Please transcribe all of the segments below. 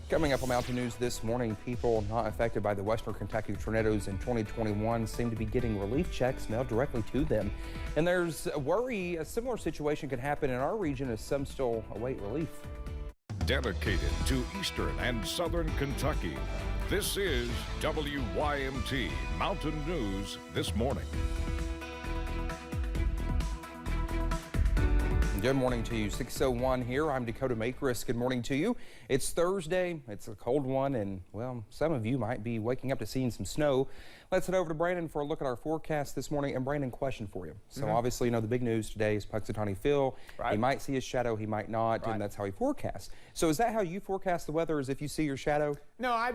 Coming up on Mountain News this morning, people not affected by the Western Kentucky tornadoes in 2021 seem to be getting relief checks mailed directly to them. And there's a worry a similar situation could happen in our region as some still await relief. Dedicated to Eastern and Southern Kentucky, this is WYMT Mountain News This Morning. Good morning to you. 6:01 here. I'm Dakota Makris. Good morning to you. It's Thursday. It's a cold one, and well, some of you might be waking up to seeing some snow. Let's head over to Brandon for a look at our forecast this morning. And Brandon, question for you. So obviously, you know, the big news today is Punxsutawney Phil. Right. He might see his shadow, he might not, and that's how he forecasts. So is that how you forecast the weather? Is if you see your shadow? No, I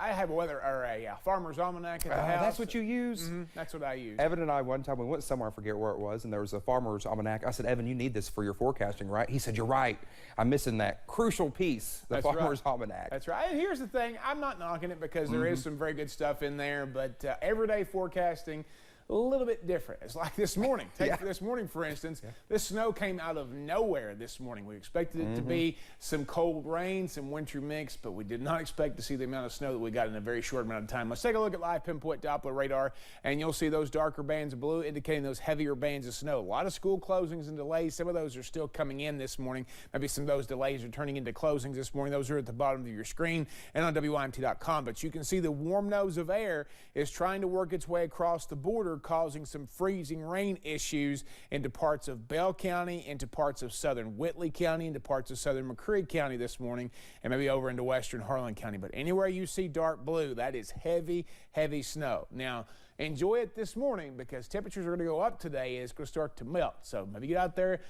have a weather or a farmer's almanac at the house. That's what you use? That's what I use. Evan and I, one time, we went somewhere, I forget where it was, and there was a farmer's almanac. I said, Evan, you need this for your forecasting, right? He said, you're right. I'm missing that crucial piece, the farmer's almanac. That's right. And here's the thing. I'm not knocking it because there is some very good stuff in there, but everyday forecasting, a little bit different. It's like this morning. Take this morning, for instance. This snow came out of nowhere this morning. We expected it to be some cold rain, some wintry mix, but we did not expect to see the amount of snow that we got in a very short amount of time. Let's take a look at live pinpoint Doppler radar, and you'll see those darker bands of blue indicating those heavier bands of snow. A lot of school closings and delays. Some of those are still coming in this morning. Maybe some of those delays are turning into closings this morning. Those are at the bottom of your screen and on WYMT.com. But you can see the warm nose of air is trying to work its way across the border, causing some freezing rain issues into parts of Bell County, into parts of southern Whitley County, into parts of southern McCreary County this morning, and maybe over into western Harlan County. But anywhere you see dark blue, that is heavy, heavy snow. Now, enjoy it this morning because temperatures are going to go up today and it's going to start to melt. So maybe get out there,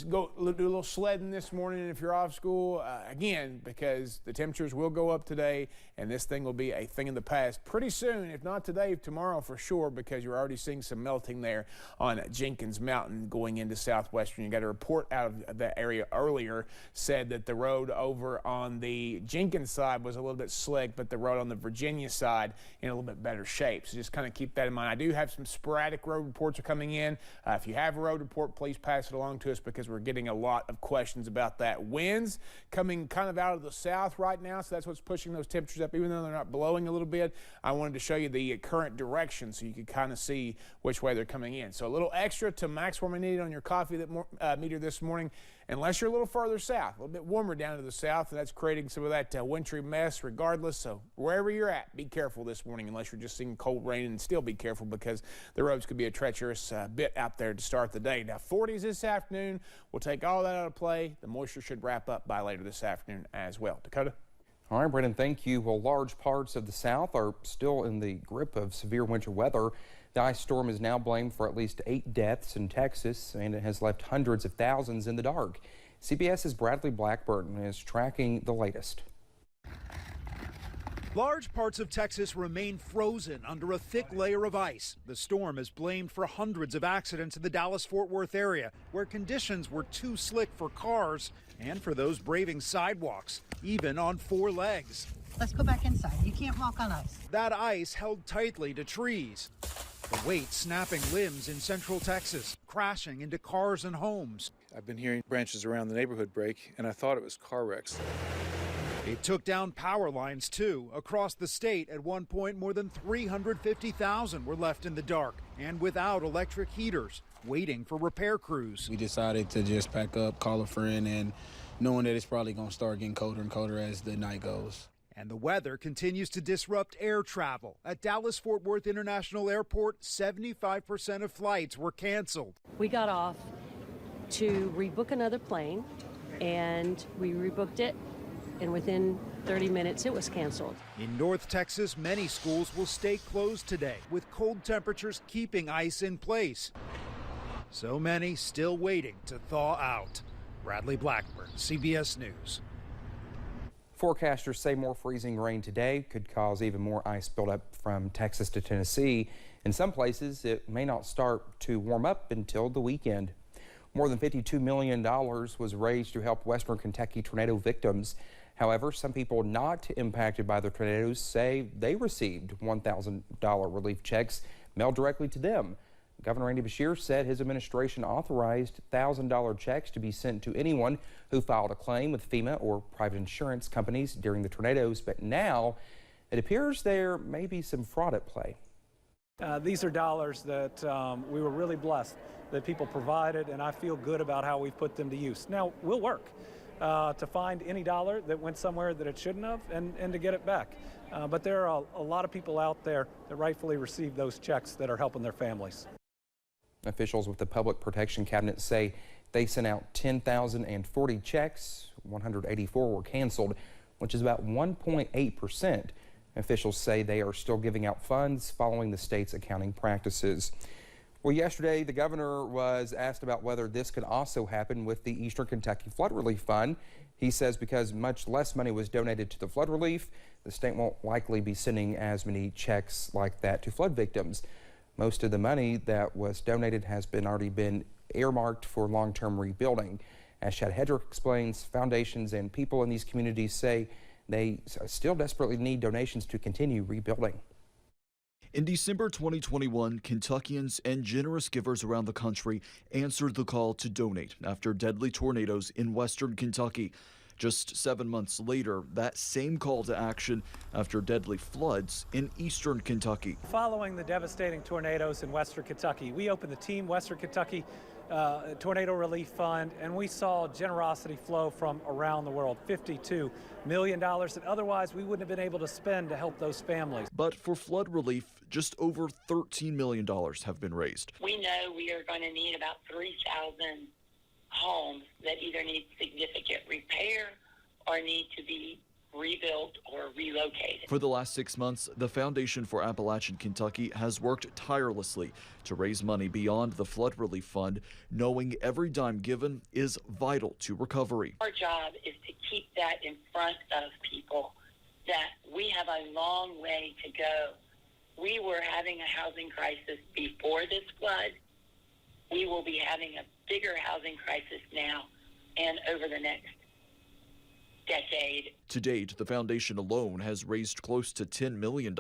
go do a little sledding this morning if you're off school. Again, because the temperatures will go up today and this thing will be a thing of the past pretty soon, if not today, tomorrow for sure, because you're already seeing some melting there on Jenkins Mountain going into southwestern. You got a report out of that area earlier said that the road over on the Jenkins side was a little bit slick, but the road on the Virginia side in a little bit better shape. So just kind of keep that in mind. I do have some sporadic road reports are coming in. If you have a road report, please pass it along to us because we're getting a lot of questions about that. Winds coming kind of out of the south right now, so that's what's pushing those temperatures up. Even though they're not blowing a little bit, I wanted to show you the current direction so you could kind of see which way they're coming in. So a little extra to max warming needed on your coffee meter this morning, unless you're a little further south, a little bit warmer down to the south, and that's creating some of that wintry mess regardless. So wherever you're at, be careful this morning unless you're just seeing cold rain, and still be careful because the roads could be a treacherous bit out there to start the day. Now 40s this afternoon, we'll take all that out of play. The moisture should wrap up by later this afternoon as well. Dakota? All right, Brandon, thank you. Well, large parts of the South are still in the grip of severe winter weather. The ice storm is now blamed for at least 8 deaths in Texas, and it has left hundreds of thousands in the dark. CBS's Bradley Blackburn is tracking the latest. Large parts of Texas remain frozen under a thick layer of ice. The storm is blamed for hundreds of accidents in the Dallas-Fort Worth area, where conditions were too slick for cars and for those braving sidewalks, even on 4 legs. Let's go back inside. You can't walk on ice. That ice held tightly to trees. The weight snapping limbs in central Texas, crashing into cars and homes. I've been hearing branches around the neighborhood break, and I thought it was car wrecks. It took down power lines, too. Across the state, at one point, more than 350,000 were left in the dark and without electric heaters, waiting for repair crews. We decided to just pack up, call a friend, and knowing that it's probably going to start getting colder and colder as the night goes. And the weather continues to disrupt air travel. At Dallas-Fort Worth International Airport, 75% of flights were canceled. We got off to rebook another plane, and we rebooked it, and within 30 minutes it was canceled. In North Texas, many schools will stay closed today, with cold temperatures keeping ice in place. So many still waiting to thaw out. Bradley Blackburn, CBS News. Forecasters say more freezing rain today could cause even more ice buildup from Texas to Tennessee. In some places, it may not start to warm up until the weekend. More than $52 million was raised to help Western Kentucky tornado victims. However, some people not impacted by the tornadoes say they received $1,000 relief checks mailed directly to them. Governor Andy Beshear said his administration authorized $1,000 checks to be sent to anyone who filed a claim with FEMA or private insurance companies during the tornadoes, but now it appears there may be some fraud at play. These are dollars that we were really blessed that people provided, and I feel good about how we've put them to use. Now, we'll work to find any dollar that went somewhere that it shouldn't have and to get it back. But there are a lot of people out there that rightfully receive those checks that are helping their families. Officials with the Public Protection Cabinet say they sent out 10,040 checks. 184 were canceled, which is about 1.8%. Officials say they are still giving out funds following the state's accounting practices. Well, yesterday, the governor was asked about whether this could also happen with the Eastern Kentucky Flood Relief Fund. He says because much less money was donated to the flood relief, the state won't likely be sending as many checks like that to flood victims. Most of the money that was donated has already been earmarked for long-term rebuilding. As Chad Hedrick explains, foundations and people in these communities say they still desperately need donations to continue rebuilding. In December 2021, Kentuckians and generous givers around the country answered the call to donate after deadly tornadoes in western Kentucky. Just 7 months later, that same call to action after deadly floods in eastern Kentucky. Following the devastating tornadoes in western Kentucky, we opened the Team Western Kentucky Tornado Relief Fund, and we saw generosity flow from around the world, $52 million that otherwise we wouldn't have been able to spend to help those families. But for flood relief, just over $13 million have been raised. We know we are going to need about 3,000 homes that either need significant repair or need to be rebuilt or relocated. For the last 6 months, the Foundation for Appalachian Kentucky has worked tirelessly to raise money beyond the Flood Relief Fund, knowing every dime given is vital to recovery. Our job is to keep that in front of people, that we have a long way to go. We were having a housing crisis before this flood. We will be having a bigger housing crisis now and over the next decade. To date, the foundation alone has raised close to $10 million,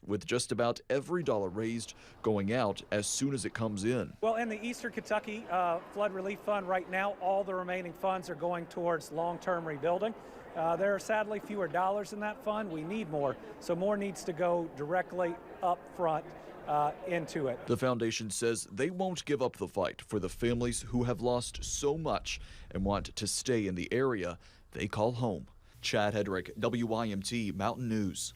with just about every dollar raised going out as soon as it comes in. Well, in the Eastern Kentucky Flood Relief Fund right now, all the remaining funds are going towards long-term rebuilding. There are sadly fewer dollars in that fund. We need more, so more needs to go directly up front into it. The foundation says they won't give up the fight for the families who have lost so much and want to stay in the area they call home. Chad Hedrick, WYMT Mountain News.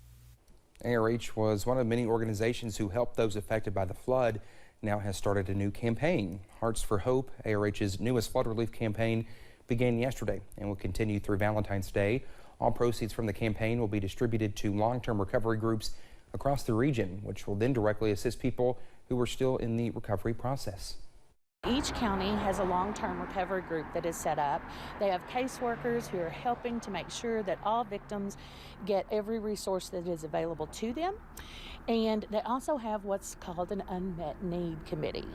ARH was one of many organizations who helped those affected by the flood, now has started a new campaign. Hearts for Hope, ARH's newest flood relief campaign, began yesterday and will continue through Valentine's Day. All proceeds from the campaign will be distributed to long-term recovery groups across the region, which will then directly assist people who are still in the recovery process. Each county has a long-term recovery group that is set up. They have caseworkers who are helping to make sure that all victims get every resource that is available to them. And they also have what's called an unmet need committee.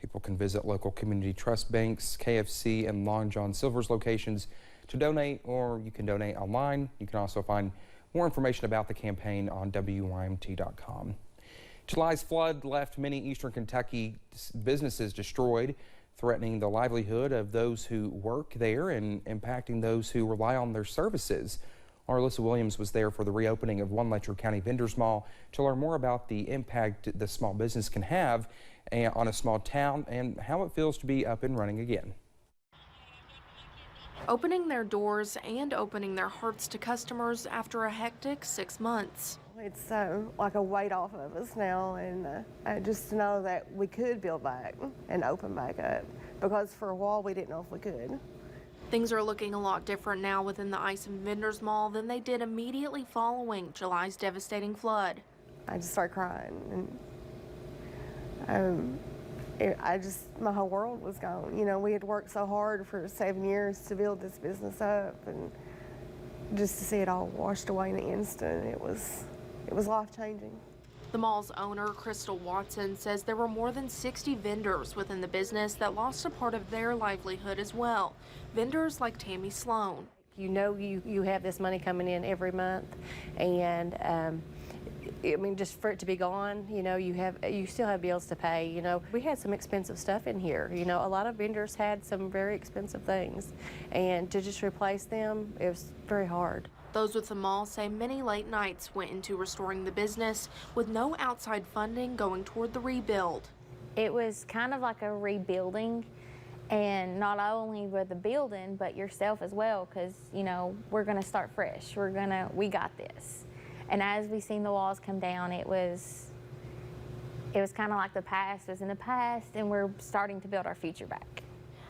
People can visit local community trust banks, KFC, and Long John Silver's locations to donate, or you can donate online. You can also find more information about the campaign on WYMT.com. July's flood left many eastern Kentucky businesses destroyed, threatening the livelihood of those who work there and impacting those who rely on their services. Our Alyssa Williams was there for the reopening of One Letcher County Vendors Mall to learn more about the impact the small business can have on a small town and how it feels to be up and running again. Opening their doors and opening their hearts to customers after a hectic 6 months. It's like a weight off of us now, and just to know that we could build back and open back up, because for a while we didn't know if we could. Things are looking a lot different now within the Ice and Vendors Mall than they did immediately following July's devastating flood. I just started crying, and my whole world was gone. You know, we had worked so hard for 7 years to build this business up, and just to see it all washed away in an instant, it was life-changing. The mall's owner, Crystal Watson, says there were more than 60 vendors within the business that lost a part of their livelihood as well. Vendors like Tammy Sloan. You know you have this money coming in every month, and I mean, just for it to be gone, you know, you still have bills to pay. You know, we had some expensive stuff in here. You know, a lot of vendors had some very expensive things, and to just replace them, it was very hard. Those with the mall say many late nights went into restoring the business with no outside funding going toward the rebuild. It was kind of like a rebuilding, and not only with the building, but yourself as well, because, you know, we're going to start fresh. We got this. And as we seen the walls come down, it was kind of like the past was in the past, and we're starting to build our future back.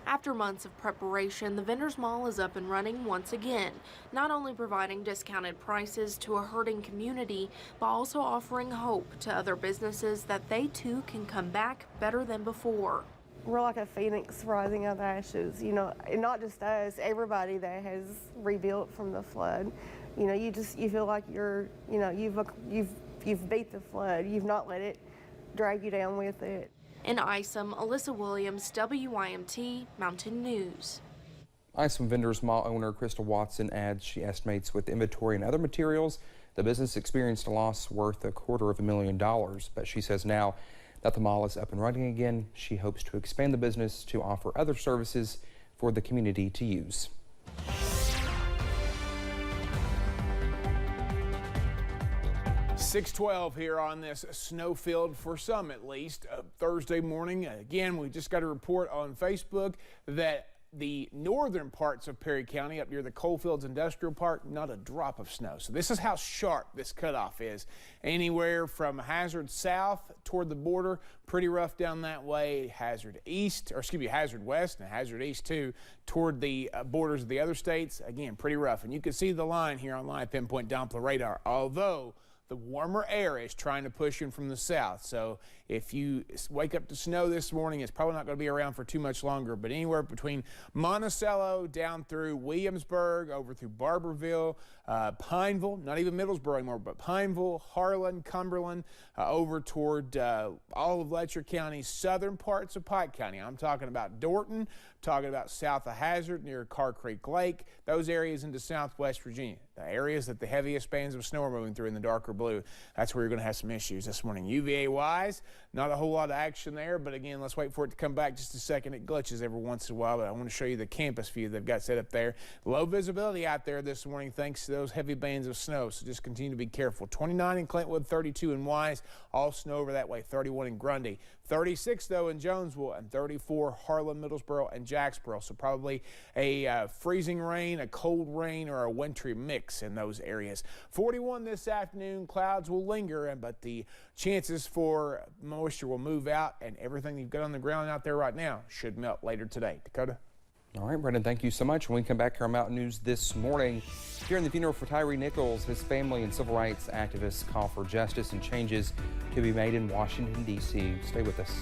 After months of preparation, the Vendors Mall is up and running once again, not only providing discounted prices to a hurting community, but also offering hope to other businesses that they too can come back better than before. We're like a phoenix rising out of the ashes, you know, and not just us, everybody that has rebuilt from the flood. You know, you feel like you've beat the flood. You've not let it drag you down with it. In Isom, Alyssa Williams, WYMT Mountain News. Isom Vendors Mall owner Crystal Watson adds she estimates with inventory and other materials, the business experienced a loss worth $250,000, but she says now that the mall is up and running again, she hopes to expand the business to offer other services for the community to use. .612 here on this snowfield, for some at least, Thursday morning. Again, we just got a report on Facebook that the northern parts of Perry County, up near the Coalfields Industrial Park, not a drop of snow. So this is how sharp this cutoff is. Anywhere from Hazard south toward the border, pretty rough down that way. Hazard west and Hazard east too, toward the borders of the other states. Again, pretty rough. And you can see the line here on Live Pinpoint Doppler radar, although the warmer air is trying to push in from the south. So if you wake up to snow this morning, it's probably not going to be around for too much longer. But anywhere between Monticello down through Williamsburg, over through Barberville, Pineville, not even Middlesboro anymore, but Pineville, Harlan, Cumberland, over toward all of Letcher County, southern parts of Pike County. I'm talking about Dorton, talking about south of Hazard near Carr Creek Lake, those areas into southwest Virginia. The areas that the heaviest bands of snow are moving through in the darker blue, that's where you're going to have some issues this morning. UVA-wise, not a whole lot of action there, but again, let's wait for it to come back just a second. It glitches every once in a while, but I want to show you the campus view they've got set up there. Low visibility out there this morning thanks to those heavy bands of snow, so just continue to be careful. 29 in Clintwood, 32 in Wise, all snow over that way, 31 in Grundy. 36, though, in Jonesville, and 34 Harlan, Middlesboro, and Jacksboro. So probably a freezing rain, a cold rain, or a wintry mix in those areas. 41 this afternoon. Clouds will linger, but the chances for moisture will move out, and everything you've got on the ground out there right now should melt later today. Dakota? All right, Brendan, thank you so much. When we come back here on Mountain News this morning, during the funeral for Tyree Nichols, his family and civil rights activists call for justice and changes to be made in Washington, D.C. Stay with us.